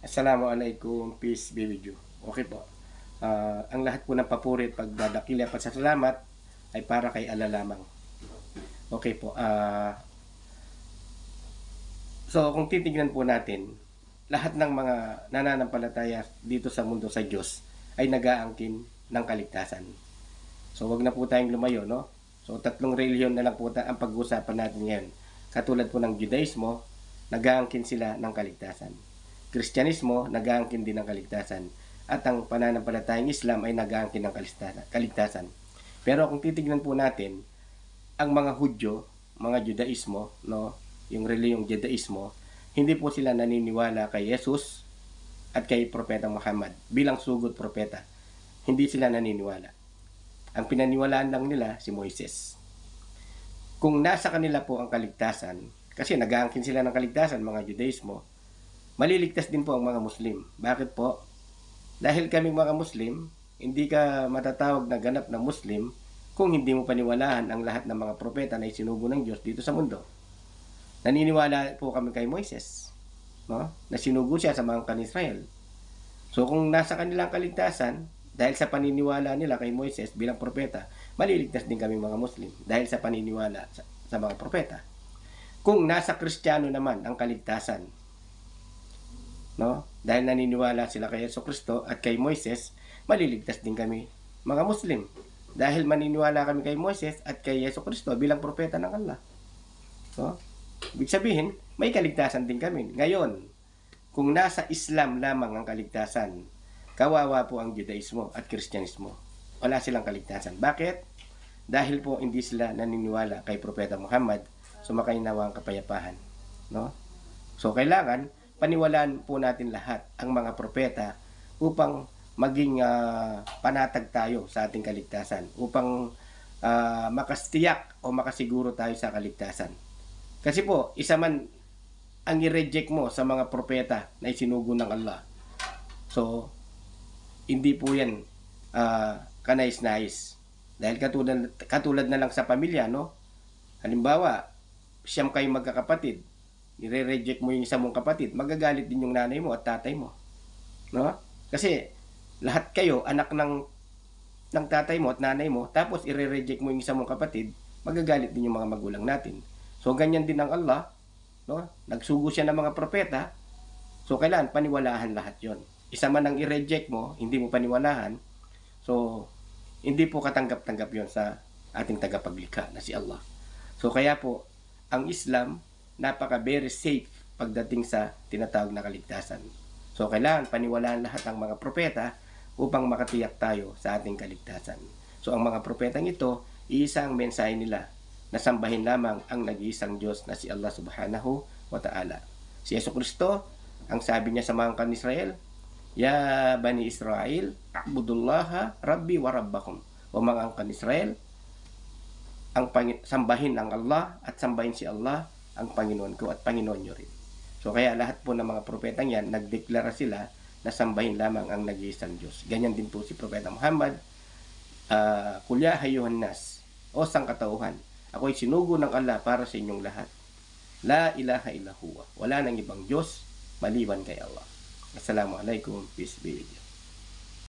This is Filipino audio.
Assalamualaikum, peace be with you. Okay po. Ang lahat po ng papuri at pagdadakila at sa salamat ay para kay Allah lamang. Okay po. So kung titignan po natin, lahat ng mga nananampalataya dito sa mundo sa Diyos ay nag-aangkin ng kaligtasan. So wag na po tayong lumayo, no? So tatlong relihiyon na lang po ang pag-uusapan natin ngayon. Katulad po ng Judaismo, nag-aangkin sila ng kaligtasan. Kristyanismo, nag-aangkin din ng kaligtasan. At ang pananampalatayang Islam ay nag-aangkin ng kaligtasan. Pero kung titignan po natin, ang mga Hudyo, mga Judaismo, no, yung reliyong Judaismo, hindi po sila naniniwala kay Jesus at kay Propeta Muhammad bilang sugod propeta. Hindi sila naniniwala. Ang pinaniwalaan lang nila si Moises. Kung nasa kanila po ang kaligtasan, kasi nag-aangkin sila ng kaligtasan, mga Judaismo, maliligtas din po ang mga Muslim. Bakit po? Dahil kaming mga Muslim, hindi ka matatawag na ganap na Muslim kung hindi mo paniwalaan ang lahat ng mga propeta na isinugo ng Diyos dito sa mundo. Naniniwala po kami kay Moises, no? Na sinugo siya sa mga kan-Israel. So kung nasa kanilang kaligtasan, dahil sa paniniwala nila kay Moises bilang propeta, maliligtas din kami mga Muslim dahil sa paniniwala sa mga propeta. Kung nasa Kristiyano naman ang kaligtasan, no? Dahil naniniwala sila kay Jesucristo at kay Moises, maliligtas din kami mga Muslim. Dahil maniniwala kami kay Moises at kay Jesucristo bilang propeta ng Allah. No? Ibig sabihin, may kaligtasan din kami. Ngayon, kung nasa Islam lamang ang kaligtasan, kawawa po ang Judaismo at Kristyanismo. Wala silang kaligtasan. Bakit? Dahil po hindi sila naniniwala kay Propeta Muhammad, sumakay nawa ang kapayapaan. No? So, kailangan paniwalaan po natin lahat ang mga propeta upang maging panatag tayo sa ating kaligtasan, upang makastiyak o makasiguro tayo sa kaligtasan. Kasi po, isa man ang i-reject mo sa mga propeta na isinugo ng Allah. So, hindi po yan kanais-nais. Dahil katulad na lang sa pamilya, no? Halimbawa, siyam kayong magkakapatid, i-reject mo yung isa mong kapatid, magagalit din yung nanay mo at tatay mo. No? Kasi lahat kayo anak ng tatay mo at nanay mo, tapos i-reject mo yung isa mong kapatid, magagalit din yung mga magulang natin. So ganyan din ang Allah, no? Nagsugo siya ng mga propeta. So kailangan paniwalaan lahat 'yon. Isa man ang i-reject mo, hindi mo paniwalaan. So hindi po katanggap-tanggap 'yon sa ating tagapaglikha na si Allah. So kaya po ang Islam napaka very safe pagdating sa tinatawag na kaligtasan. So kailangan paniwalaan lahat ng mga propeta upang makatiyak tayo sa ating kaligtasan. So ang mga propetang ito, iisa ang mensahe nila na sambahin lamang ang nag-iisang Diyos na si Allah subhanahu wa ta'ala. Si Jesucristo, ang sabi niya sa mga kan-Israel, Ya Bani Israel, a'budullaha Rabbi wa Rabbakum. O mga kan-Israel, sambahin ang Allah at sambahin si Allah ang Panginoon ko at Panginoon nyo rin. So kaya lahat po ng mga propetang yan, nagdeklara sila na sambahin lamang ang nag-iisang Diyos. Ganyan din po si Propeta Muhammad, Kulya hayuhan nas, o sangkatauhan, ako'y sinugo ng Allah para sa inyong lahat. La ilaha illa huwa. Wala nang ibang Diyos maliban kay Allah. Assalamualaikum. Peace be with you.